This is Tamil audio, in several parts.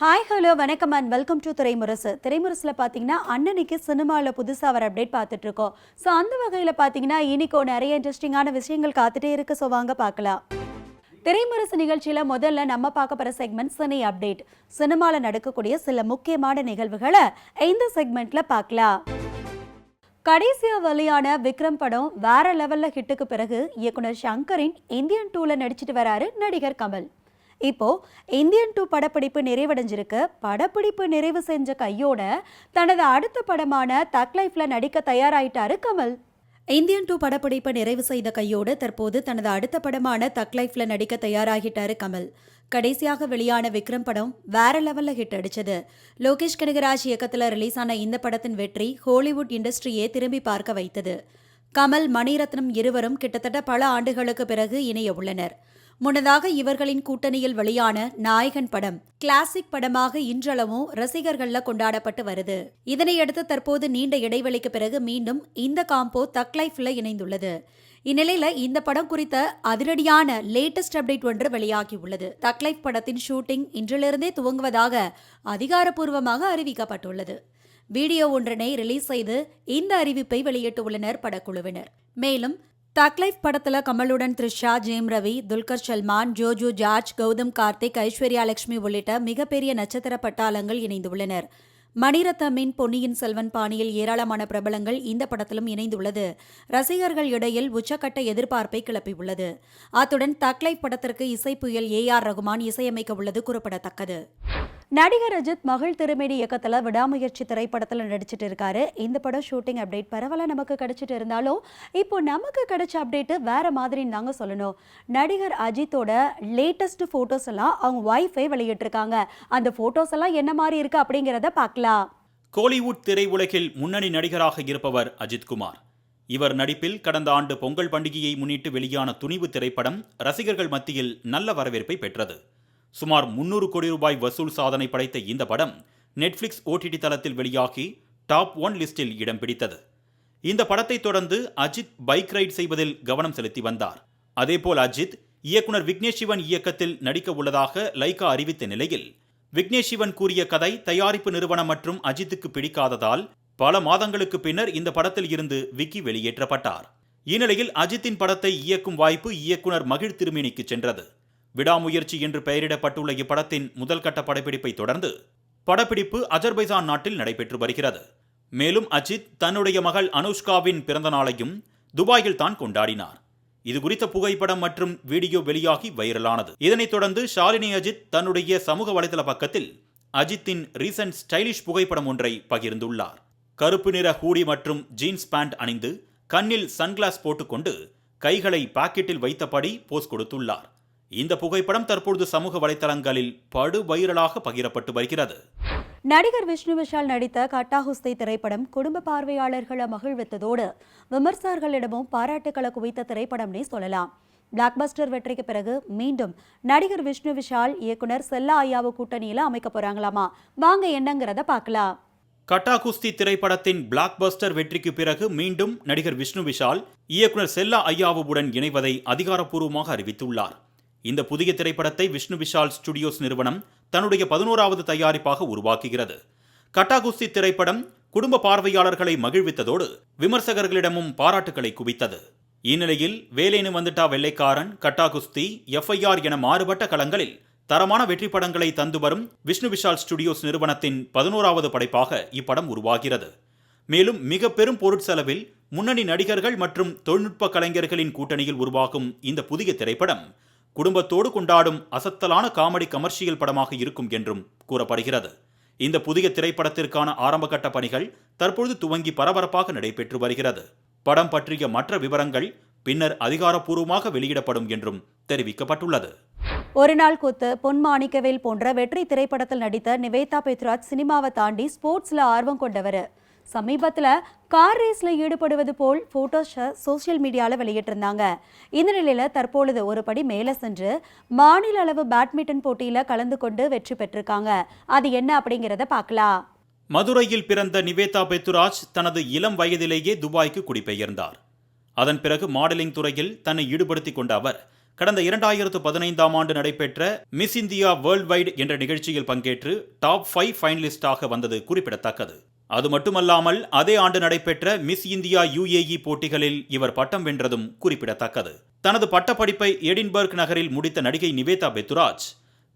ஹாய் ஹலோ வணக்கம் அண்ட் வெல்கம் டு திரைமுரசு. திரைமுரசில் பார்த்தீங்கன்னா அண்ணனுக்கு சினிமாவில் புதுசாக வர அப்டேட் பார்த்துட்டு இருக்கோம். ஸோ அந்த வகையில் பார்த்தீங்கன்னா இன்னைக்கோ நிறைய இன்ட்ரெஸ்டிங்கான விஷயங்கள் காத்துட்டே இருக்கு. ஸோ வாங்க பார்க்கலாம். திரைமுரசு நிகழ்ச்சியில் முதல்ல நம்ம பார்க்க போகிற செக்மெண்ட் சினி அப்டேட். சினிமாவில் நடக்கக்கூடிய சில முக்கியமான நிகழ்வுகளை இந்த செக்மெண்ட்ல பார்க்கலாம். கடைசியா வெளியான விக்ரம் படம் வேற லெவல்ல ஹிட்டுக்கு பிறகு இயக்குனர் சங்கரின் இந்தியன் 2ல நடிச்சிட்டு வராரு நடிகர் கமல். இப்போ இந்தியன் 2 படப்பிடிப்பு நிறைவடைஞ்சிருக்கு. படப்பிடிப்பு நிறைவு செஞ்ச கையோட தனது அடுத்த படமான தக் லைஃப்ல நடிக்க தயாராயிட்டாரு கமல். இந்தியன் 2 படப்பிடிப்பு நிறைவு செய்த கையோடு தற்போது தனது அடுத்த படமான தக் லைஃப்ல நடிக்க தயாராகிட்டாரு கமல். கடைசியாக வெளியான விக்ரம் படம் வேற லெவல்ல ஹிட் அடிச்சது. லோகேஷ் கனகராஜ் இயக்கத்தில் ரிலீஸ் ஆன இந்த படத்தின் வெற்றி ஹாலிவுட் இண்டஸ்ட்ரியே திரும்பி பார்க்க வைத்தது. கமல், மணிரத்னம் இருவரும் கிட்டத்தட்ட பல ஆண்டுகளுக்கு பிறகு இணைய உள்ளனர். முன்னதாக இவர்களின் கூட்டணியில் வெளியான நாயகன் படம் கிளாசிக் படமாக இன்றளவும் ரசிகர்கள்ல கொண்டாடப்பட்டு வருது. இதனையடுத்து தற்போது நீண்ட இடைவெளிக்கு பிறகு மீண்டும் இந்த காம்போ தக் லைஃப்ல இணைந்துள்ளது. இந்நிலையில இந்த படம் குறித்த அதிரடியான லேட்டஸ்ட் அப்டேட் ஒன்று வெளியாகி உள்ளது. தக் லைஃப் படத்தின் ஷூட்டிங் இன்றிலிருந்தே துவங்குவதாக அதிகாரப்பூர்வமாக அறிவிக்கப்பட்டுள்ளது. வீடியோ ஒன்றினை ரிலீஸ் செய்து இந்த அறிவிப்பை வெளியிட்டுள்ளனர் படக்குழுவினர். மேலும் தக் லைஃப் படத்துல கமலுடன் த்ரிஷா, ஜெயம் ரவி, துல்கர் சல்மான், ஜோஜோ ஜார்ஜ், கௌதம் கார்த்திக், ஐஸ்வர்யா லட்சுமி உள்ளிட்ட மிகப்பெரிய நட்சத்திர பட்டாளங்கள் இணைந்துள்ளனர். மணிரத்னமின் பொன்னியின் செல்வன் பாணியில் ஏராளமான பிரபலங்கள் இந்த படத்திலும் இணைந்துள்ளது ரசிகர்கள் இடையில் உச்சக்கட்ட எதிர்பார்ப்பை கிளப்பியுள்ளது. அத்துடன் தக் லைஃப் படத்திற்கு இசைப்புயல் AR ரகுமான் இசையமைக்க உள்ளது குறிப்பிடத்தக்கது. நடிகர் அஜித் மகள் திருமேனி இயக்கத்தில் விடாமுயற்சி திரைப்படத்தில் நடிச்சிட்டு இருக்காரு. இந்த படம் ஷூட்டிங் அப்டேட் பரவாயில்ல நமக்கு கிடைச்சிட்டு இருந்தாலும் இப்போ நமக்கு கிடைச்ச அப்டேட் வேற மாதிரின்னு தாங்க சொல்லணும். நடிகர் அஜித்தோட லேட்டஸ்ட் போட்டோஸ் எல்லாம் அவங்க ஒய்ஃபை வெளியிட்டிருக்காங்க. அந்த போட்டோஸ் எல்லாம் என்ன மாதிரி இருக்கு அப்படிங்கிறத பார்க்கலாம். கோலிவுட் திரையுலகில் முன்னணி நடிகராக இருப்பவர் அஜித்குமார். இவர் நடிப்பில் கடந்த ஆண்டு பொங்கல் பண்டிகையை முன்னிட்டு வெளியான துணிவு திரைப்படம் ரசிகர்கள் மத்தியில் நல்ல வரவேற்பை பெற்றது. சுமார் 300 கோடி ரூபாய் வசூல் சாதனை படைத்த இந்த படம் நெட்ஃபிளிக்ஸ் OTT தளத்தில் வெளியாகி டாப் 1 லிஸ்டில் இடம் பிடித்தது. இந்த படத்தை தொடர்ந்து அஜித் பைக் ரைட் செய்வதில் கவனம் செலுத்தி வந்தார். அதேபோல் அஜித் இயக்குனர் விக்னேஷ் சிவன் இயக்கத்தில் நடிக்க உள்ளதாக லைகா அறிவித்த நிலையில் விக்னேஷ் சிவன் கூறிய கதை தயாரிப்பு நிறுவனம் மற்றும் அஜித்துக்கு பிடிக்காததால் பல மாதங்களுக்கு பின்னர் இந்த படத்தில் இருந்து விக்கி வெளியேற்றப்பட்டார். இந்நிலையில் அஜித்தின் படத்தை இயக்கும் வாய்ப்பு இயக்குனர் மகிழ் திருமேனிக்கு சென்றது. விடாமுயற்சி என்று பெயரிடப்பட்டுள்ள இப்படத்தின் முதல் கட்ட படப்பிடிப்பை தொடர்ந்து படப்பிடிப்பு அஜர்பைஜான் நாட்டில் நடைபெற்று வருகிறது. மேலும் அஜித் தன்னுடைய மகள் அனுஷ்காவின் பிறந்த நாளையும் துபாயில் தான் கொண்டாடினார். இதுகுறித்த புகைப்படம் மற்றும் வீடியோ வெளியாகி வைரலானது. இதனைத் தொடர்ந்து ஷாலினி அஜித் தன்னுடைய சமூக வலைதள பக்கத்தில் அஜித்தின் ரீசன்ட் ஸ்டைலிஷ் புகைப்படம் ஒன்றை பகிர்ந்துள்ளார். கருப்பு நிற ஹூடி மற்றும் ஜீன்ஸ் பேண்ட் அணிந்து கண்ணில் சன்கிளாஸ் போட்டுக்கொண்டு கைகளை பாக்கெட்டில் வைத்தபடி போஸ் கொடுத்துள்ளார். இந்த புகைப்படம் தற்பொழுது சமூக வலைதளங்களில் படு வைரலாக பகிரப்பட்டு வருகிறது. நடிகர் விஷ்ணு விஷால் நடித்த கட்டா குஸ்தி திரைப்படம் குடும்ப பார்வையாளர்களை மகிழ்வித்ததோடு விமர்சகர்களிடமும் பாராட்டுக்களை குவித்த திரைப்படம்னே சொல்லலாம். பிளாக்பஸ்டர் வெற்றிக்கு பிறகு மீண்டும் நடிகர் விஷ்ணு விஷால் இயக்குனர் செல்லா ஐயாவு கூட்டணியில அமைக்க போறாங்களாமா. வாங்க என்னங்கிறத பார்க்கலாம். கட்டா குஸ்தி திரைப்படத்தின் பிளாக்பஸ்டர் வெற்றிக்கு பிறகு மீண்டும் நடிகர் விஷ்ணு விஷால் இயக்குனர் செல்லா ஐயாவுடன் இணைவதை அதிகாரப்பூர்வமாக அறிவித்துள்ளார். இந்த புதிய திரைப்படத்தை விஷ்ணு விஷால் ஸ்டுடியோஸ் நிறுவனம் தன்னுடைய 11வது தயாரிப்பாக உருவாக்குகிறது. கட்டா குஸ்தி திரைப்படம் குடும்ப பார்வையாளர்களை மகிழ்வித்ததோடு விமர்சகர்களிடமும் பாராட்டுக்களை குவித்தது. இந்நிலையில் வேலேனு வந்துட்டா வெள்ளைக்காரன், கட்டா குஸ்தி, FIR என மாறுபட்ட களங்களில் தரமான வெற்றி படங்களை தந்து வரும் விஷ்ணு விஷால் ஸ்டுடியோஸ் நிறுவனத்தின் 11வது படைப்பாக இப்படம் உருவாகிறது. மேலும் மிக பெரும் பொருட்செலவில் முன்னணி நடிகர்கள் மற்றும் தொழில்நுட்ப கலைஞர்களின் கூட்டணியில் உருவாகும் இந்த புதிய திரைப்படம் குடும்பத்தோடு கொண்டாடும் அசத்தலான காமெடி கமர்ஷியல் படமாக இருக்கும் என்றும் கூறப்படுகிறது. இந்த புதிய திரைப்படத்திற்கான ஆரம்பகட்ட பணிகள் தற்பொழுது துவங்கி பரபரப்பாக நடைபெற்று வருகிறது. படம் பற்றிய மற்ற விவரங்கள் பின்னர் அதிகாரப்பூர்வமாக வெளியிடப்படும் என்றும் தெரிவிக்கப்பட்டுள்ளது. ஒரு நாள் கொத்து, பொன் மாணிக்கவேல் போன்ற வெற்றி திரைப்படத்தில் நடித்த நிவேதா பெத்ராஜ் சினிமாவை தாண்டி ஸ்போர்ட்ஸ்ல ஆர்வம் கொண்டவர். சமீபத்தில் கார் ரேஸ்ல ஈடுபடுவது போல் போட்டோஸை சோசியல் மீடியாவில் வெளியிட்டிருந்தாங்க. இந்த நிலையில் தற்பொழுது ஒரு படி மேலே சென்று மாநில அளவு பேட்மிண்டன் போட்டியில் கலந்து கொண்டு வெற்றி பெற்றிருக்காங்க. அது என்ன அப்படிங்கிறத பார்க்கலாம். மதுரையில் பிறந்த நிவேதா பெத்ராஜ் தனது இளம் வயதிலேயே துபாய்க்கு குடிபெயர்ந்தார். அதன் பிறகு மாடலிங் துறையில் தன்னை ஈடுபடுத்திக் கொண்ட அவர் கடந்த 2015ஆம் ஆண்டு நடைபெற்ற மிஸ் இந்தியா வேர்ல்ட் வைடு என்ற நிகழ்ச்சியில் பங்கேற்று டாப் 5 ஃபைனலிஸ்டாக வந்தது குறிப்பிடத்தக்கது. அது மட்டுமல்லாமல் அதே ஆண்டு நடைபெற்ற மிஸ் இந்தியா UAE போட்டிகளில் இவர் பட்டம் வென்றதும் குறிப்பிடத்தக்கது. தனது பட்டப்படிப்பை எடின்பர்க் நகரில் முடித்த நடிகை நிவேதா பெத்துராஜ்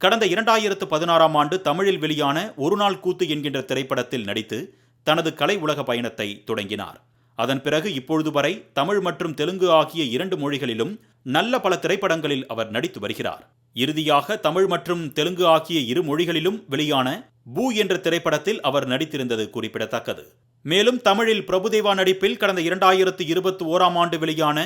கடந்த 2016ஆம் ஆண்டு தமிழில் வெளியான ஒரு நாள் கூத்து என்கின்ற திரைப்படத்தில் நடித்து தனது கலை உலக பயணத்தை தொடங்கினார். அதன் பிறகு இப்பொழுது வரை தமிழ் மற்றும் தெலுங்கு ஆகிய 2 மொழிகளிலும் நல்ல பல திரைப்படங்களில் அவர் நடித்து வருகிறார். இறுதியாக தமிழ் மற்றும் தெலுங்கு ஆகிய 2 மொழிகளிலும் வெளியான பூ என்ற திரைப்படத்தில் அவர் நடித்திருந்தது குறிப்பிடத்தக்கது. மேலும் தமிழில் பிரபுதேவா நடிப்பில் கடந்த 2021ஆம் ஆண்டு வெளியான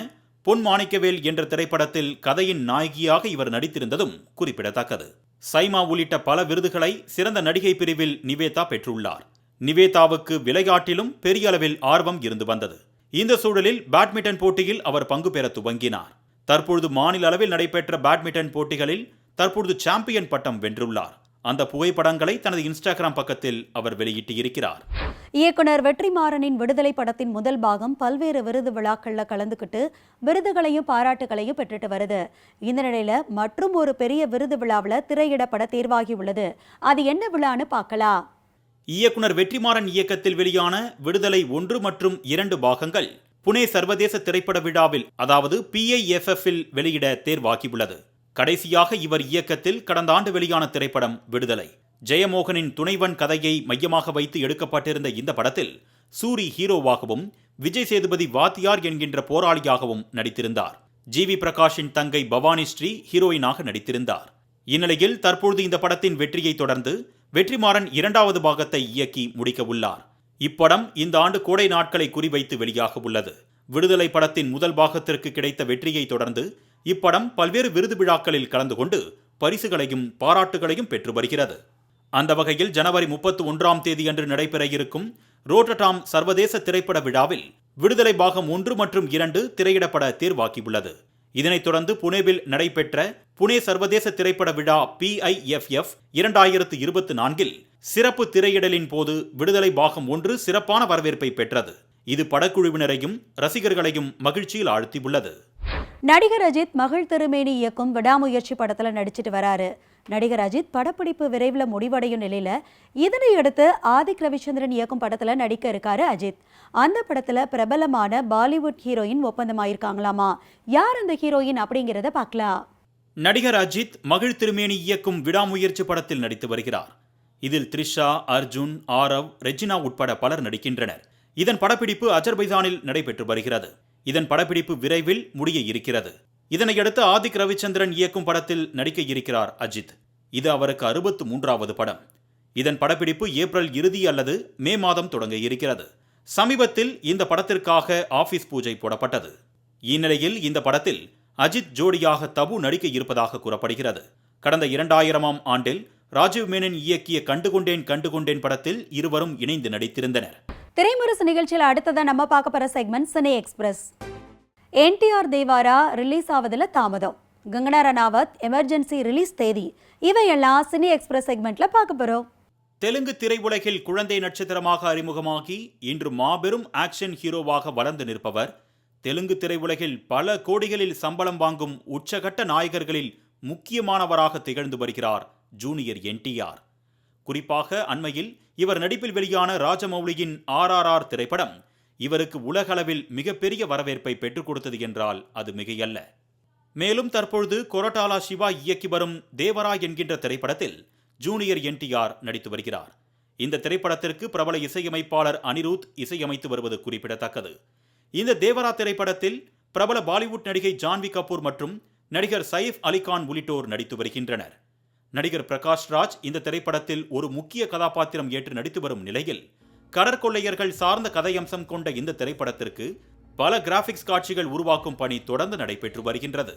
பொன் மாணிக்கவேல் என்ற திரைப்படத்தில் கதையின் நாயகியாக இவர் நடித்திருந்ததும் குறிப்பிடத்தக்கது. சைமா உள்ளிட்ட பல விருதுகளை சிறந்த நடிகை பிரிவில் நிவேதா பெற்றுள்ளார். நிவேதாவுக்கு விளையாட்டிலும் பெரிய அளவில் ஆர்வம் இருந்து வந்தது. இந்த சூழலில் பேட்மிண்டன் போட்டியில் அவர் பங்கு பெற துவங்கினார். தற்பொழுது மாநில அளவில் நடைபெற்ற பேட்மிண்டன் போட்டிகளில் தற்பொழுது சாம்பியன் பட்டம் வென்றுள்ளார். அந்த புகைப்படங்களை தனது இன்ஸ்டாகிராம் பக்கத்தில் அவர் வெளியிட்டு இருக்கிறார். இயக்குனர் வெற்றிமாறனின் விடுதலை படத்தின் முதல் பாகம் பல்வேறு விருது விழாக்கள்ல கலந்துக்கிட்டு விருதுகளையும் பாராட்டுகளையும் பெற்றுட்டு வருது. இந்த நிலையில மற்றும் ஒரு பெரிய விருது விழாவில் திரையிடப்பட தேர்வாகி உள்ளது. அது என்ன விழான்னு பார்க்கலாம். இயக்குனர் வெற்றிமாறன் இயக்கத்தில் வெளியான விடுதலை 1 மற்றும் 2 பாகங்கள் புனே சர்வதேச திரைப்பட விழாவில் அதாவது PIFFல் வெளியிட தேர்வாகியுள்ளது. கடைசியாக இவர் இயக்கத்தில் கடந்த ஆண்டு வெளியான திரைப்படம் விடுதலை. ஜெயமோகனின் துணைவன் கதையை மையமாக வைத்து எடுக்கப்பட்டிருந்த இந்த படத்தில் சூரி ஹீரோவாகவும் விஜய் சேதுபதி வாத்தியார் என்கின்ற போராளியாகவும் நடித்திருந்தார். GV பிரகாஷின் தங்கை பவானி ஸ்ரீ ஹீரோயினாக நடித்திருந்தார். இந்நிலையில் தற்பொழுது இந்த படத்தின் வெற்றியை தொடர்ந்து வெற்றிமாறன் 2வது பாகத்தை இயக்கி முடிக்க உள்ளார். இப்படம் இந்த ஆண்டு கோடை நாட்களை குறிவைத்து வெளியாக உள்ளது. விடுதலை படத்தின் முதல் பாகத்திற்கு கிடைத்த வெற்றியை தொடர்ந்து இப்படம் பல்வேறு விருது விழாக்களில் கலந்து கொண்டு பரிசுகளையும் பாராட்டுகளையும் பெற்று வருகிறது. அந்த வகையில் ஜனவரி 31ஆம் தேதி அன்று நடைபெற இருக்கும் ரோட்டர்டாம் சர்வதேச திரைப்பட விழாவில் விடுதலை பாகம் 1 மற்றும் 2 திரையிடப்பட தேர்வாகியுள்ளது. இதனைத் தொடர்ந்து புனேவில் நடைபெற்ற புனே சர்வதேச திரைப்பட விழா PIFF 2024இல் சிறப்பு திரையிடலின் போது விடுதலை பாகம் 1 சிறப்பான வரவேற்பை பெற்றது. இது படக்குழுவினரையும் ரசிகர்களையும் மகிழ்ச்சியில் ஆழ்த்தியுள்ளது. நடிகர் அஜித் மகள் திருமேனி இயக்கும் விடாமுயற்சி படத்துல நடிச்சிட்டு வராரு. நடிகர் அஜித் படப்பிடிப்பு விரைவில் முடிவடையும் நிலையில இதனை அடுத்து ஆதிக் ரவிச்சந்திரன் இயக்கும் படத்துல நடிக்க இருக்காரு அஜித். அந்த படத்துல பிரபலமான பாலிவுட் ஹீரோயின் ஒப்பந்தமாயிருக்காங்களாமா. யார் அந்த ஹீரோயின் அப்படிங்கிறத பார்க்கலாம். நடிகர் அஜித் மகள் திருமேனி இயக்கும் விடாமுயற்சி படத்தில் நடித்து வருகிறார். இதில் த்ரிஷா, அர்ஜுன், ஆரவ், ரெஜினா உட்பட பலர் நடிக்கின்றனர். இதன் படப்பிடிப்பு அஜர்பைஜானில் நடைபெற்று வருகிறது. இதன் படப்பிடிப்பு விரைவில் முடிய இருக்கிறது. இதனையடுத்து ஆதிக் ரவிச்சந்திரன் இயக்கும் படத்தில் நடிக்க இருக்கிறார் அஜித். இது அவருக்கு 63வது படம். இதன் படப்பிடிப்பு ஏப்ரல் இறுதி அல்லது மே மாதம் தொடங்க இருக்கிறது. சமீபத்தில் இந்த படத்திற்காக ஆபீஸ் பூஜை போடப்பட்டது. இந்நிலையில் இந்த படத்தில் அஜித் ஜோடியாக தபு நடிக்க இருப்பதாக கூறப்படுகிறது. கடந்த 2000ஆம் ஆண்டில் ராஜீவ் மேனன் இயக்கிய கண்டுகொண்டேன் படத்தில் இருவரும் இணைந்து நடித்திருந்தனர். திரைமுரசு நிகழ்ச்சியில் அடுத்ததா நம்ம பார்க்க போற segment cine express. NTR Devara release ஆவதில் தாமதம், கங்கனா ரனாவத் எமர்ஜென்சி ரிலீஸ் தேதி, இவையெல்லாம் சினி எக்ஸ்பிரஸ் செக்மெண்ட்ல பார்க்க போறோம். தெலுங்கு திரையுலகில் குழந்தை நட்சத்திரமாக அறிமுகமாகி இன்று மாபெரும் ஆக்ஷன் ஹீரோவாக வளர்ந்து நிற்பவர், தெலுங்கு திரையுலகில் பல கோடிகளில் சம்பளம் வாங்கும் உச்சகட்ட நாயகர்களில் முக்கியமானவராக திகழ்ந்து வருகிறார் ஜூனியர் NTR. குறிப்பாக அண்மையில் இவர் நடிப்பில் வெளியான ராஜமௌலியின் RRR திரைப்படம் இவருக்கு உலகளவில் மிகப்பெரிய வரவேற்பை பெற்றுக் கொடுத்தது என்றால் அது மிகையல்ல. மேலும் தற்பொழுது கொரட்டாலா சிவா இயக்கி வரும் தேவரா என்கின்ற திரைப்படத்தில் ஜூனியர் NTR நடித்து வருகிறார். இந்த திரைப்படத்திற்கு பிரபல இசையமைப்பாளர் அனிருத் இசையமைத்து வருவது குறிப்பிடத்தக்கது. இந்த தேவரா திரைப்படத்தில் பிரபல பாலிவுட் நடிகை ஜான்வி கபூர் மற்றும் நடிகர் சைஃப் அலிகான் உள்ளிட்டோர் நடித்து வருகின்றனர். நடிகர் பிரகாஷ் ராஜ் இந்த திரைப்படத்தில் ஒரு முக்கிய கதாபாத்திரம் ஏற்று நடித்து வரும் நிலையில் கடற்கொள்ளையர்கள் சார்ந்த கதையம்சம் கொண்ட இந்த திரைப்படத்திற்கு பல கிராபிக்ஸ் காட்சிகள் உருவாக்கும் பணி தொடர்ந்து நடைபெற்று வருகின்றது.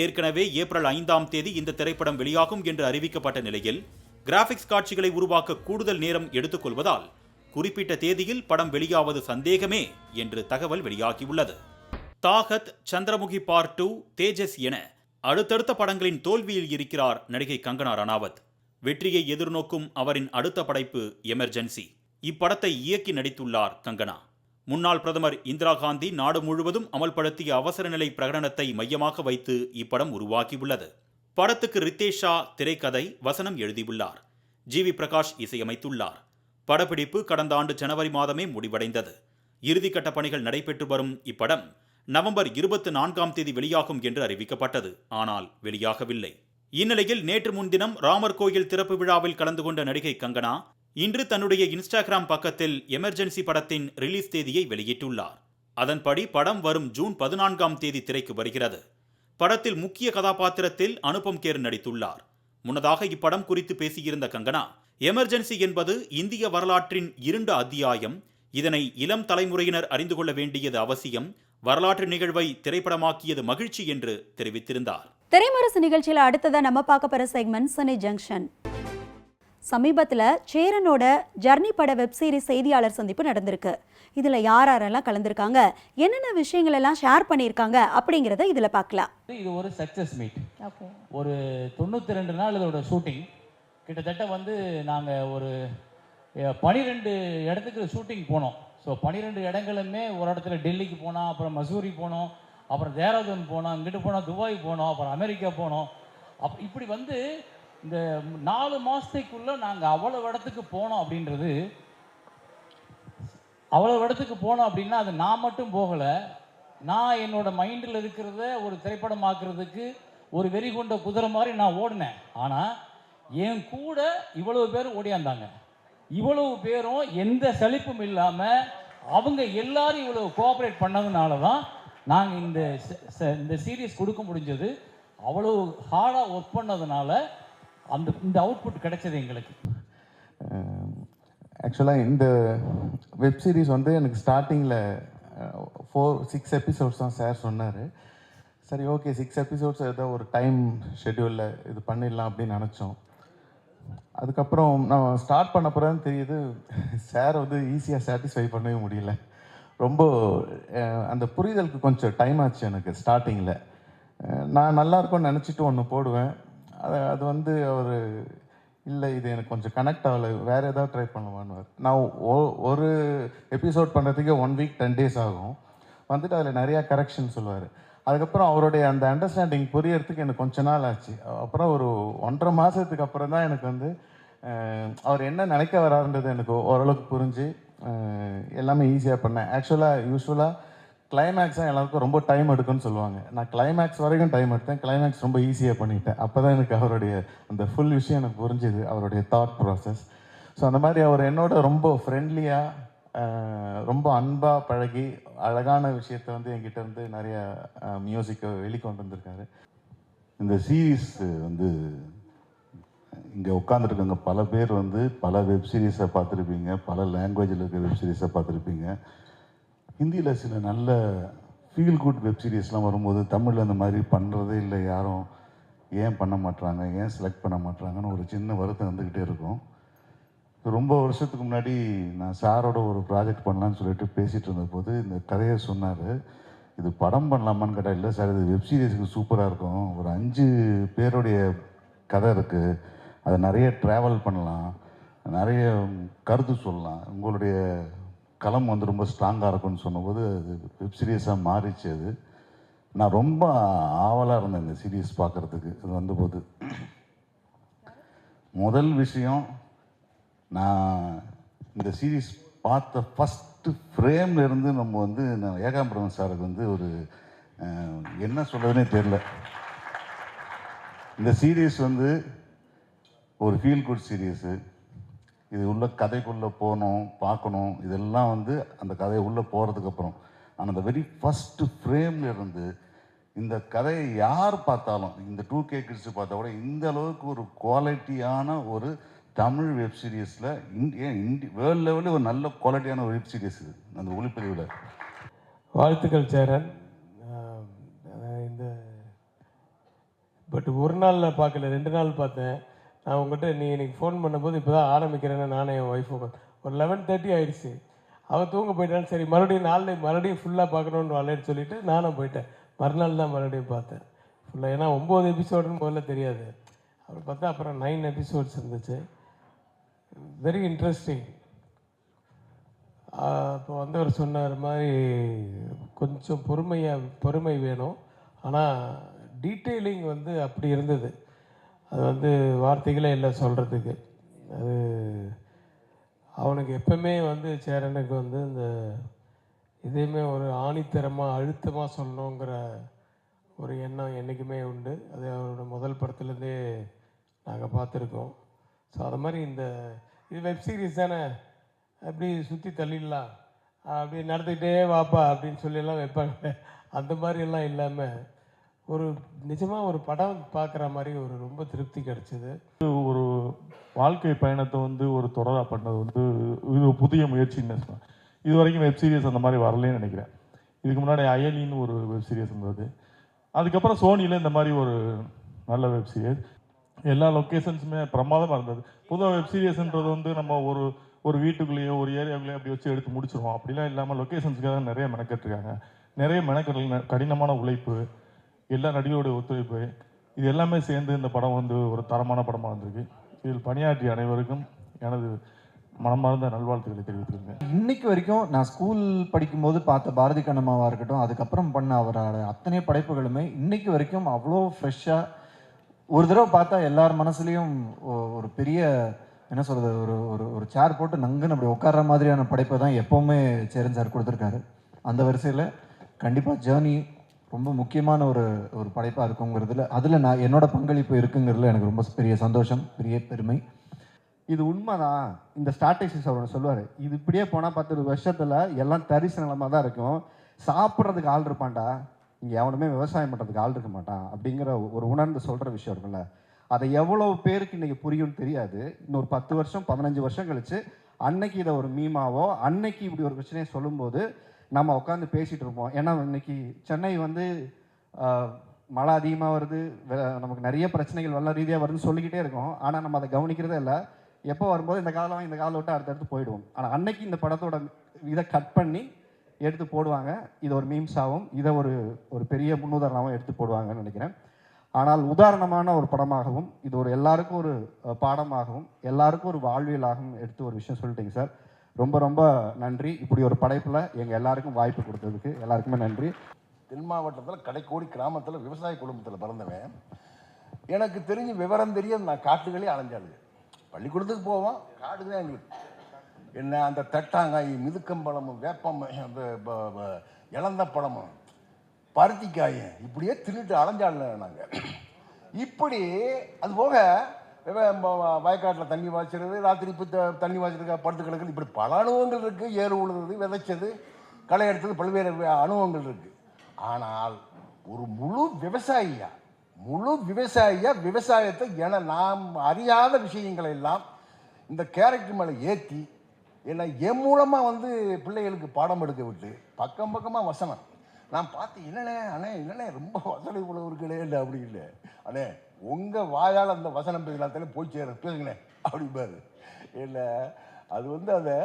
ஏற்கனவே ஏப்ரல் 5ஆம் தேதி இந்த திரைப்படம் வெளியாகும் என்று அறிவிக்கப்பட்ட நிலையில் கிராபிக்ஸ் காட்சிகளை உருவாக்க கூடுதல் நேரம் எடுத்துக்கொள்வதால் குறிப்பிட்ட தேதியில் படம் வெளியாவது சந்தேகமே என்று தகவல் வெளியாகியுள்ளது. தாகத், சந்திரமுகி பார்ட் 2, தேஜஸ் என அடுத்தடுத்த படங்களின் தோல்வியில் இருக்கிறார் நடிகை கங்கனா ரனாவத். வெற்றியை எதிர்நோக்கும் அவரின் அடுத்த படைப்பு எமர்ஜென்சி. இப்படத்தை இயக்கி நடித்துள்ளார் கங்கனா. முன்னாள் பிரதமர் இந்திரா காந்தி நாடு முழுவதும் அமல்படுத்திய அவசர நிலை பிரகடனத்தை மையமாக வைத்து இப்படம் உருவாகியுள்ளது. படத்துக்கு ரித்தேஷ் ஷா திரைக்கதை, வசனம் எழுதியுள்ளார். ஜி.வி. பிரகாஷ் இசையமைத்துள்ளார். படப்பிடிப்பு கடந்த ஆண்டு ஜனவரி மாதமே முடிவடைந்தது. இறுதிக்கட்ட பணிகள் நடைபெற்று வரும் இப்படம் நவம்பர் 24ஆம் தேதி வெளியாகும் என்று அறிவிக்கப்பட்டது. ஆனால் வெளியாகவில்லை. இந்நிலையில் நேற்று முன்தினம் ராமர் கோயில் திறப்பு விழாவில் கலந்து கொண்ட நடிகை கங்கனா இன்று தன்னுடைய இன்ஸ்டாகிராம் பக்கத்தில் எமர்ஜென்சி படத்தின் ரிலீஸ் தேதியை வெளியிட்டுள்ளார். அதன்படி படம் வரும் ஜூன் 14ஆம் தேதி திரைக்கு வருகிறது. படத்தில் முக்கிய கதாபாத்திரத்தில் அனுபம் கேர் நடித்துள்ளார். முன்னதாக இப்படம் குறித்து பேசியிருந்த கங்கனா, எமர்ஜென்சி என்பது இந்திய வரலாற்றின் இருண்ட அத்தியாயம். இதனை இளம் தலைமுறையினர் அறிந்து கொள்ள வேண்டியது அவசியம். வரலாற்று நிகழ்வை திரைப்படமாக்கியது மகிழ்ச்சி என்று தெரிவித்திருந்தார். திரைமுரசு நிகழ்ச்சியில் அடுத்ததான் நம்ம பார்க்க போற செக்மெண்ட் சினி ஜங்ஷன். சமீபத்தில் சேரனோட ஜர்னி பட வெப்சீரிஸ் செய்தியாளர் சந்திப்பு நடந்திருக்கு. இதில் யாரெல்லாம் கலந்துருக்காங்க, என்னென்ன விஷயங்கள் எல்லாம் ஷேர் பண்ணியிருக்காங்க அப்படிங்கிறத இதில் பார்க்கலாம். இது ஒரு சக்ஸஸ் மீட். ஒரு 92 நாள் இதோட ஷூட்டிங். கிட்டத்தட்ட வந்து நாங்கள் ஒரு 12 இடத்துக்கு ஷூட்டிங் போனோம். ஸோ 12 இடங்களுமே ஒரு இடத்துல டெல்லிக்கு போனோம், அப்புறம் மசூரி போனோம், அப்புறம் தேராதூன் போனோம், இங்கிட்டு போனோம், துபாய் போனோம், அப்புறம் அமெரிக்கா போனோம். இப்படி வந்து இந்த 4 மாதத்துக்குள்ளே நாங்கள் அவ்வளோ இடத்துக்கு போனோம் அப்படின்றது, அவ்வளோ இடத்துக்கு போனோம் அப்படின்னா அது நான் மட்டும் போகலை. நான் என்னோட மைண்டில் இருக்கிறத ஒரு திரைப்படமாக்குறதுக்கு ஒரு வெறி கொண்ட குதிரை மாதிரி நான் ஓடினேன். ஆனால் என் கூட இவ்வளவு பேர் ஓடியாந்தாங்க. இவ்வளவு பேரும் எந்த சலிப்பும் இல்லாமல் அவங்க எல்லாரும் இவ்வளவு கோஆப்ரேட் பண்ணதுனால தான் நாங்கள் இந்த சீரியஸ் கொடுக்க முடிஞ்சது. அவ்வளோ ஹார்டாக ஒர்க் பண்ணதுனால இந்த அவுட்புட் கிடைச்சது எங்களுக்கு. ஆக்சுவலாக இந்த வெப் சீரிஸ் வந்து எனக்கு ஸ்டார்டிங்கில் 4-6 எபிசோட்ஸ் தான் சார் சொன்னார். சரி, ஓகே, 6 எபிசோட்ஸ் ஏதோ ஒரு டைம் ஷெட்யூலில் இது பண்ணிடலாம் அப்படின்னு நினச்சோம். அதுக்கப்புறம் நான் ஸ்டார்ட் பண்ண பிறகு தெரியுது சார் வந்து ஈஸியாக சாட்டிஸ்ஃபை பண்ணவே முடியல. ரொம்ப அந்த புரிதலுக்கு கொஞ்சம் டைம் ஆச்சு எனக்கு. ஸ்டார்டிங்கில் நான் நல்லா இருக்கும்னு நினச்சிட்டு ஒன்று போடுவேன். அது வந்து அவர் இல்லை, இது எனக்கு கொஞ்சம் கனெக்ட் ஆகலை, வேறு ஏதாவது ட்ரை பண்ணுவான்னு. நான் ஒரு எபிசோட் பண்ணுறதுக்கே 1 வீக் 10 days ஆகும். வந்துட்டு அதில் நிறையா கரெக்ஷன் சொல்லுவார். அதுக்கப்புறம் அவருடைய அந்த அண்டர்ஸ்டாண்டிங் புரியறதுக்கு எனக்கு கொஞ்ச நாள் ஆச்சு. அப்புறம் ஒரு 1.5 மாதத்துக்கு அப்புறம் தான் எனக்கு வந்து அவர் என்ன நினைக்க வராருன்றது எனக்கு ஓரளவுக்கு புரிஞ்சு எல்லாமே ஈஸியாக பண்ணேன். யூஸ்வலாக கிளைமேக்ஸாக எல்லாருக்கும் ரொம்ப டைம் எடுக்குன்னு சொல்லுவாங்க. நான் கிளைமேக்ஸ் வரைக்கும் டைம் எடுத்தேன். கிளைமேக்ஸ் ரொம்ப ஈஸியாக பண்ணிட்டேன். அப்போ தான் எனக்கு அவருடைய அந்த ஃபுல் விஷயம் எனக்கு புரிஞ்சுது, அவருடைய தாட் ப்ராசஸ். ஸோ அந்த மாதிரி அவர் என்னோட ரொம்ப ஃப்ரெண்ட்லியாக, ரொம்ப அன்பாக பழகி அழகான விஷயத்தை வந்து என்கிட்ட இருந்து நிறைய மியூசிக்கை வெளிக்கொண்டு வந்திருக்காரு. இந்த சீரீஸ் வந்து இங்கே உட்காந்துருக்கவங்க பல பேர் வந்து பல வெப் சீரிஸை பார்த்துருப்பீங்க, பல லாங்குவேஜில் இருக்க வெப் சீரிஸை பார்த்துருப்பீங்க. ஹிந்தியில் சில நல்ல ஃபீல் குட் வெப் சீரிஸ்லாம் வரும்போது தமிழில் அந்த மாதிரி பண்ணுறதே இல்லை. யாரும் ஏன் பண்ண மாட்டுறாங்க, ஏன் செலக்ட் பண்ண மாட்டுறாங்கன்னு ஒரு சின்ன வருத்தம் வந்துக்கிட்டே இருக்கும். ரொம்ப வருஷத்துக்கு முன்னாடி நான் சாரோட ஒரு ப்ராஜெக்ட் பண்ணலான்னு சொல்லிட்டு பேசிகிட்டு இருந்தபோது இந்த கதையை சொன்னார். இது படம் பண்ணலாமான்னு கேட்டால், இல்லை சார், இது வெப் சீரிஸுக்கு சூப்பராக இருக்கும். ஒரு 5 பேருடைய கதை இருக்குது, அதை நிறைய ட்ராவல் பண்ணலாம், நிறைய கருத்து சொல்லலாம், உங்களுடைய களம் வந்து ரொம்ப ஸ்ட்ராங்காக இருக்கும்னு சொன்னபோது அது வெப் சீரியஸாக மாறிச்சு. அது நான் ரொம்ப ஆவலாக இருந்தேன் இந்த சீரியஸ் பார்க்குறதுக்கு. இது வந்தபோது முதல் விஷயம், நான் இந்த சீரீஸ் பார்த்த ஃபஸ்ட்டு ஃப்ரேமில் இருந்து நம்ம வந்து நான் ஏகாம்பரம் சாருக்கு வந்து ஒரு என்ன சொல்கிறதுனே தெரில. இந்த சீரீஸ் வந்து ஒரு ஃபீல் குட் சீரீஸு. இது உள்ள கதைக்குள்ளே போகணும், பார்க்கணும், இதெல்லாம் வந்து அந்த கதையை உள்ளே போகிறதுக்கப்புறம். ஆனால் அந்த வெரி ஃபஸ்ட்டு ஃப்ரேமில் இருந்து இந்த கதையை யார் பார்த்தாலும், இந்த 2K கிட்ஸு பார்த்தா கூட இந்த அளவுக்கு ஒரு குவாலிட்டியான ஒரு தமிழ் வெப் சீரிஸில் வேர்ல்டு லெவலில் ஒரு நல்ல குவாலிட்டியான ஒரு வெப் சீரிஸ் இது அந்த ஒளிப்பதிவில். வாழ்த்துக்கள் சேரன். இந்த பட் ஒரு நாளில் பார்க்கல, 2 நாள் பார்த்தேன். நான் உங்கள்கிட்ட நீ எனக்கு ஃபோன் பண்ணும்போது இப்போ தான் ஆரம்பிக்கிறேன்னு நானே என் ஒய்ஃபுக்கு ஒரு 11:30 ஆகிடுச்சு. அவன் தூங்க போயிட்டான்னு, சரி மறுபடியும் ஃபுல்லாக பார்க்கணுன்னு வரலன்னு சொல்லிவிட்டு நானும் போயிட்டேன். மறுநாள் தான் மறுபடியும் பார்த்தேன் ஃபுல்லாக. ஏன்னா 9 எபிசோடுன்னு முதல்ல தெரியாது. அப்புறம் பார்த்தா அப்புறம் 9 எபிசோட்ஸ் இருந்துச்சு. Very interesting. இப்போ வந்தவர் சொன்னார் மாதிரி கொஞ்சம் பொறுமை வேணும். ஆனால் டீட்டெயிலிங் வந்து அப்படி இருந்தது. அது வந்து வார்த்தைகளே இல்லை சொல்கிறதுக்கு. அது அவனுக்கு எப்பவுமே வந்து சேரனுக்கு வந்து இந்த இதையுமே ஒரு ஆணித்தரமாக அழுத்தமாக சொல்லணுங்கிற ஒரு எண்ணம் என்றைக்குமே உண்டு. அது அவரோட முதல் படத்துலேருந்தே நாங்கள் பார்த்துருக்கோம். ஸோ அது மாதிரி இது வெப் சீரிஸ் தானே, அப்படி சுற்றி தள்ளிடலாம், அப்படி நடந்துக்கிட்டே வாப்பா அப்படின்னு சொல்லியெல்லாம் வைப்பாங்க. அந்த மாதிரியெல்லாம் இல்லாமல் ஒரு நிஜமாக ஒரு படம் பார்க்குற மாதிரி ஒரு ரொம்ப திருப்தி கிடச்சிது. ஒரு வாழ்க்கை பயணத்தை வந்து ஒரு தொடராக பண்ணது வந்து இது புதிய முயற்சின்னு சொல்லலாம். இது வரைக்கும் வெப் சீரிஸ் அந்த மாதிரி வரலன்னு நினைக்கிறேன். இதுக்கு முன்னாடி அயலின்னு ஒரு வெப் சீரிஸ் இருந்தது. அதுக்கப்புறம் சோனியில் இந்த மாதிரி ஒரு நல்ல வெப் சீரிஸ், எல்லா லொக்கேஷன்ஸுமே பிரமாதமாக இருந்தது. பொதுவாக வெப் சீரிஸ்ன்றது வந்து நம்ம ஒரு வீட்டுக்குள்ளேயோ ஒரு ஏரியாவுக்குள்ளேயோ அப்படி வச்சு எடுத்து முடிச்சிருவோம். அப்படிலாம் இல்லாமல் லொக்கேஷன்ஸுக்காக நிறைய மெனக்கெட்டுருக்காங்க. நிறைய மெனக்கெட்டல், கடினமான உழைப்பு, எல்லா நடிகருடைய ஒத்துழைப்பு, இது எல்லாமே சேர்ந்து இந்த படம் வந்து ஒரு தரமான படமாக வந்திருக்கு. இதில் பணியாற்றிய அனைவருக்கும் எனது மனமார்ந்த நல்வாழ்த்துக்களை தெரிவித்துக்கிறேன். இன்னைக்கு வரைக்கும் நான் ஸ்கூல் படிக்கும்போது பார்த்த பாரதி கண்ணம்மாவாக இருக்கட்டும், அதுக்கப்புறம் பண்ண அவரோட அத்தனை படைப்புகளுமே இன்னைக்கு வரைக்கும் அவ்வளோ ஃப்ரெஷ்ஷாக, ஒரு தடவை பார்த்தா எல்லார் மனசுலேயும் ஒரு பெரிய என்ன சொல்கிறது, ஒரு சேர் போட்டு நங்குன்னு அப்படி உட்கார்ற மாதிரியான படைப்பை தான் எப்போவுமே சேரன் சார் கொடுத்துருக்காரு. அந்த வரிசையில் கண்டிப்பாக ஜேர்னி ரொம்ப முக்கியமான ஒரு படைப்பாக இருக்குங்கிறதுல, அதில் நான் என்னோட பங்களிப்பு இருக்குங்கிறதுல எனக்கு ரொம்ப பெரிய சந்தோஷம், பெரிய பெருமை. இது உண்மைதான். இந்த ஸ்ட்ராட்டஜிஸ் அவர் சொல்லுவார், இது இப்படியே போனால் 10 வருஷத்தில் எல்லாம் தரிசு நிலமாக தான் இருக்கும், சாப்பிட்றதுக்கு ஆள் இருப்பான்டா, இங்கே எவனுமே விவசாயம் பண்ணுறதுக்கு ஆள் இருக்க மாட்டான் அப்படிங்கிற ஒரு உணர்ந்து சொல்கிற விஷயம் இருக்குல்ல, அதை எவ்வளோ பேருக்கு இன்றைக்கி புரியும்னு தெரியாது. இன்னொரு 10 வருஷம் 15 வருஷம் கழித்து அன்னைக்கு இதை ஒரு மீமாவோ அன்னைக்கு இப்படி ஒரு பிரச்சனையை சொல்லும்போது நம்ம உட்காந்து பேசிகிட்டு இருப்போம். ஏன்னா இன்னைக்கு சென்னை வந்து மழை அதிகமாக வருது, நமக்கு நிறைய பிரச்சனைகள் வெள்ள ரீதியாக வருதுன்னு சொல்லிக்கிட்டே இருக்கோம். ஆனால் நம்ம அதை கவனிக்கிறதே இல்லை. எப்போ வரும்போது இந்த காலம் விட்டு அடுத்தடுத்து போயிடுவோம். ஆனால் அன்னைக்கு இந்த படத்தோட இதை கட் பண்ணி எடுத்து போடுவாங்க. இது ஒரு மீம்ஸாகவும் இதை ஒரு பெரிய முன்னுதாரணமாகவும் எடுத்து போடுவாங்கன்னு நினைக்கிறேன். ஆனால் உதாரணமான ஒரு படமாகவும் இது ஒரு எல்லாருக்கும் ஒரு பாடமாகவும் எல்லாருக்கும் ஒரு வாழ்வியலாகவும் எடுத்து ஒரு விஷயம் சொல்லிட்டீங்க சார். ரொம்ப ரொம்ப நன்றி. இப்படி ஒரு படைப்பில் எங்கள் எல்லாருக்கும் வாய்ப்பு கொடுத்ததுக்கு எல்லாருக்குமே நன்றி. தென் மாவட்டத்தில் கடைக்கோடி கிராமத்தில் விவசாய குடும்பத்தில் பிறந்தவன். எனக்கு தெரிஞ்சு விவரம் தெரியாது, நான் காட்டுகளே அலைஞ்சாளுங்க. பள்ளிக்கூடத்துக்கு போவோம், காடு தான் எங்களுக்கு. என்ன அந்த தட்டாங்காய், மிதுக்கம்பழமும், வேப்பம், இளந்த பழமும், பருத்திக்காய், இப்படியே தின்னுட்டு அலைஞ்சாளுங்க நாங்கள். இப்படி அது போக வயக்காட்டில் தண்ணி வாய்ச்சிறது, ராத்திரி இப்போ தண்ணி வாய்ச்சிருக்க படுத்து கிடக்குது, இப்படி பல அனுபவங்கள் இருக்குது. ஏறு உழுது, விதைச்சது, களை எடுத்தது, பல்வேறு அனுபவங்கள் இருக்குது. ஆனால் ஒரு முழு விவசாயியா விவசாயத்தை நாம் அறியாத விஷயங்களை எல்லாம் இந்த கேரக்டர் மேலே ஏற்றி என்னை என் மூலமாக வந்து பிள்ளைகளுக்கு பாடம் எடுக்க விட்டு பக்கம் பக்கமாக வசனம் நான் பார்த்து, என்னண்ணே ரொம்ப வசனம் இவ்வளோ இருக்குடே இல்லை அப்படி இல்லை அண்ணே, உங்கள் வாயால் அந்த வசனம் பேசலாத்தாலே போய் பேசுங்களேன் அப்படிம்பாரு. இல்லை அது வந்து அதை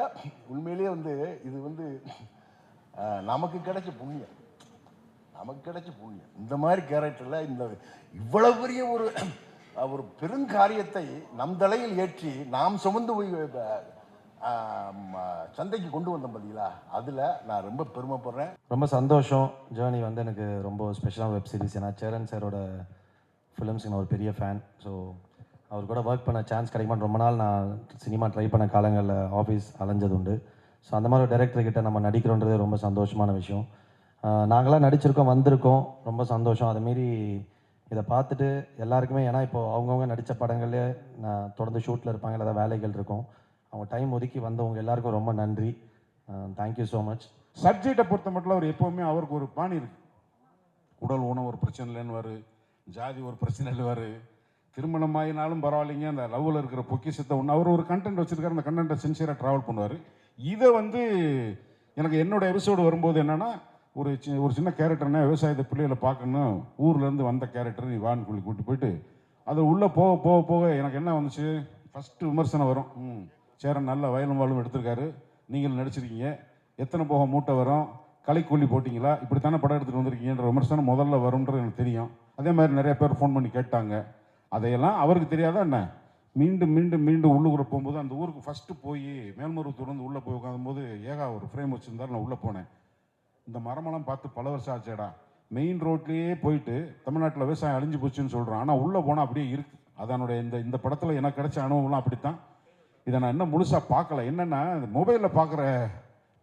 உண்மையிலேயே வந்து இது வந்து நமக்கு கிடைச்ச புண்ணியம். இந்த மாதிரி கேரக்டரில் இவ்வளவு பெரிய ஒரு பெருங்காரியத்தை நம் தலையில் ஏற்றி நாம் சுமந்து போய் சந்தைக்கு கொண்டு வந்தோம் பார்த்தீங்களா, அதில் நான் ரொம்ப பெருமைப்படுறேன். ரொம்ப சந்தோஷம். ஜேர்னி வந்து எனக்கு ரொம்ப ஸ்பெஷலான வெப் சீரிஸ். ஏன்னா சேரன் சாரோட ஃபிலிம்ஸுக்கு நான் ஒரு பெரிய ஃபேன். ஸோ அவர் கூட ஒர்க் பண்ண சான்ஸ் கிடைக்குமான்னு ரொம்ப நாள் நான் சினிமா ட்ரை பண்ண காலங்களில் ஆஃபீஸ் அலைஞ்சது உண்டு. ஸோ அந்த மாதிரி ஒரு டைரக்டர்கிட்ட நம்ம நடிக்கிறோன்றதே ரொம்ப சந்தோஷமான விஷயம். நாங்களாம் நடிச்சிருக்கோம், வந்திருக்கோம், ரொம்ப சந்தோஷம். அதுமாரி இதை பார்த்துட்டு எல்லாருக்குமே, ஏன்னா இப்போது அவங்கவுங்க நடித்த படங்களே நான் தொடர்ந்து ஷூட்டில் இருப்பாங்க, இல்லை வேலைகள் இருக்கும், அவங்க டைம் ஒதுக்கி வந்தவங்க எல்லாருக்கும் ரொம்ப நன்றி. Thank you so much. சப்ஜெக்டை பொறுத்த மட்டும் அவர் எப்போவுமே அவருக்கு ஒரு பாணி இருக்குது. உடல் ஊனம் ஒரு பிரச்சனை இல்லைன்னு, ஜாதி ஒரு பிரச்சனை இல்லைவார், திருமணம் ஆகினாலும் பரவாயில்லைங்க, அந்த லவ்வில் இருக்கிற பொக்கிஷத்தை ஒன்று அவர் ஒரு கண்டென்ட் வச்சுருக்காரு, அந்த கண்டென்ட்டை சின்சியராக ட்ராவல் பண்ணுவார். இதை வந்து எனக்கு என்னோட எபிசோடு வரும்போது என்னென்னா, ஒரு சின்ன கேரக்டர்னா விவசாயத்தை பிள்ளைகளை பார்க்கணும், ஊர்லேருந்து வந்த கேரக்டர் நீ வான்னு சொல்லி கூப்பிட்டு போயிட்டு அது உள்ளே போக எனக்கு என்ன வந்துச்சு, ஃபஸ்ட்டு விமர்சனம் வரும். சேரன் நல்ல வயலும் வாழும் எடுத்திருக்காரு, நீங்களும் நடிச்சிருக்கீங்க, எத்தனை போக மூட்டை வரும், கலைக்கூலி போட்டிங்களா, இப்படித்தானே படம் எடுத்துகிட்டு வந்திருக்கீங்கன்ற விமர்சனம் முதல்ல வரும்ன்றது எனக்கு தெரியும். அதே மாதிரி நிறைய பேர் ஃபோன் பண்ணி கேட்டாங்க. அதையெல்லாம் அவருக்கு தெரியாதா என்ன, மீண்டும் மீண்டும் மீண்டும் உள்ளுக்குள்ள போகும்போது அந்த ஊருக்கு ஃபஸ்ட்டு போய் மேல்மருவத்தூர் வந்து உள்ளே போய் உட்காந்தும்போது ஏகா ஒரு ஃப்ரேம் வச்சுருந்தாரு, நான் உள்ளே போனேன். இந்த மரமெல்லாம் பார்த்து பல வருஷம் ஆச்சேடா. மெயின் ரோட்லேயே போயிட்டு தமிழ்நாட்டில் விவசாயம் அழிஞ்சு போச்சுன்னு சொல்கிறோம், ஆனால் உள்ளே போனால் அப்படியே இருக்குது. அதனுடைய இந்த படத்தில் எனக்கு கிடைச்ச அனுபவம்லாம் அப்படித்தான். இதை நான் இன்னும் முழுசாக பார்க்கல. என்னென்னா இந்த மொபைலில் பார்க்குற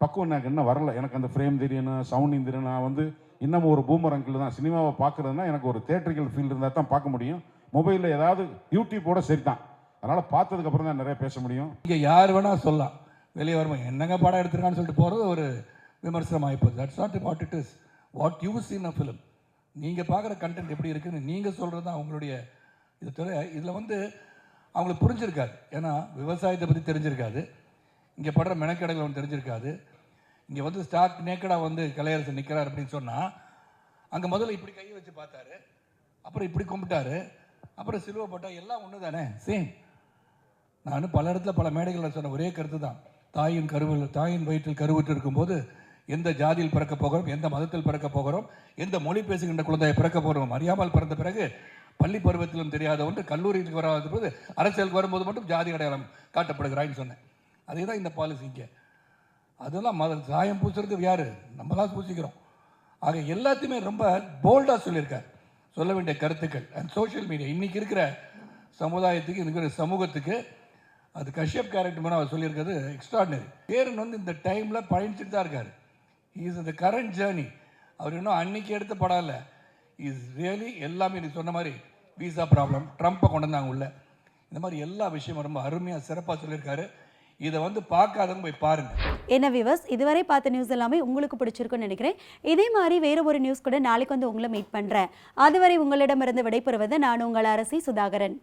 பக்குவம் எனக்கு இன்னும் வரல. எனக்கு அந்த ஃப்ரேம் தெரியணும், சவுண்டிங் தெரியணும். நான் வந்து இன்னமும் ஒரு பூமர் அங்கிள் தான். சினிமாவை பார்க்குறதுனா எனக்கு ஒரு தேட்ரிக்கல் ஃபீல் இருந்தால் தான் பார்க்க முடியும். மொபைலில் ஏதாவது யூடியூப்போட சரி தான். அதனால் பார்த்ததுக்கப்புறம் தான் நிறைய பேச முடியும். இங்கே யார் வேணால் சொல்லலாம், வெளியே வரும்போது என்னங்க படம் எடுத்துருக்கான்னு சொல்லிட்டு போகிறது ஒரு விமர்சனம் ஆகிப்போகுது. That's not what it is, what you seen a film. நீங்கள் பார்க்குற கண்டென்ட் எப்படி இருக்குன்னு நீங்கள் சொல்கிறது தான் அவங்களுடைய இது. தவிர இதில் வந்து அவங்களுக்கு புரிஞ்சிருக்காது. ஏன்னா விவசாயத்தை பற்றி தெரிஞ்சிருக்காது, இங்கே படுற மெனக்கடைகள் ஒன்று தெரிஞ்சிருக்காது. இங்கே வந்து ஸ்டாக் நேக்கடாக வந்து கலையரசு நிற்கிறார் அப்படின்னு சொன்னால் அங்கே முதல்ல இப்படி கையை வச்சு பார்த்தாரு, அப்புறம் இப்படி கும்பிட்டாரு, அப்புறம் சிலுவை போட்டா, எல்லாம் ஒன்று தானே, சேம். நான் பல இடத்துல பல மேடைகளில் சொன்ன ஒரே கருத்து தான். தாயின் வயிற்றில் கருவுற்று இருக்கும்போது எந்த ஜாதியில் பிறக்க போகிறோம், எந்த மதத்தில் பிறக்க போகிறோம், எந்த மொழி பேசுகின்ற குழந்தையை பிறக்க போகிறோம் அறியாமல் பிறந்த பிறகு பள்ளி பருவத்திலும் தெரியாத ஒன்று கல்லூரிக்கு வராத போது அரசியலுக்கு வரும்போது மட்டும் ஜாதி அடையாளம் காட்டப்படுகிறான்னு சொன்னேன். அதே தான் இந்த பாலிசி இங்கே. அதெல்லாம் சாயம் பூசுறது யார், நம்ம தான் பூசிக்கிறோம். ஆக எல்லாத்தையுமே ரொம்ப போல்டாக சொல்லியிருக்கார், சொல்ல வேண்டிய கருத்துக்கள். அண்ட் சோஷியல் மீடியா இன்றைக்கி இருக்கிற சமுதாயத்துக்கு, இருக்கிற சமூகத்துக்கு அது கஷ்யப் கேரக்டர் மாதிரி அவர் சொல்லியிருக்கிறது எக்ஸ்ட்ராடினரி. பேரன் வந்து இந்த டைமில் பயணிச்சுட்டு தான் இருக்கார். இஸ் இந்த கரண்ட் ஜேர்னி. அவர் இன்னும் அன்னைக்கு எடுத்த படம் இல்லை, இஸ் ரியலி எல்லாமே நீ சொன்ன மாதிரி விசா ப்ராப்ளம், ட்ரம்ப்பை கொண்டு வந்தாங்க உள்ள, இந்த மாதிரி எல்லா விஷயமும் ரொம்ப அருமையாக சிறப்பாக சொல்லியிருக்காரு. இதை வந்து பார்க்காதவங்க போய் பாருங்க. என்ன வியூவர்ஸ், இதுவரை பார்த்த நியூஸ் எல்லாமே உங்களுக்கு பிடிச்சிருக்குன்னு நினைக்கிறேன். இதே மாதிரி வேற ஒரு நியூஸ் கூட நாளைக்கு வந்து உங்களை மீட் பண்றேன். அதுவரை உங்களிடமிருந்து விடைபெறுவது நான் உங்கள் அரசி சுதாகரன்.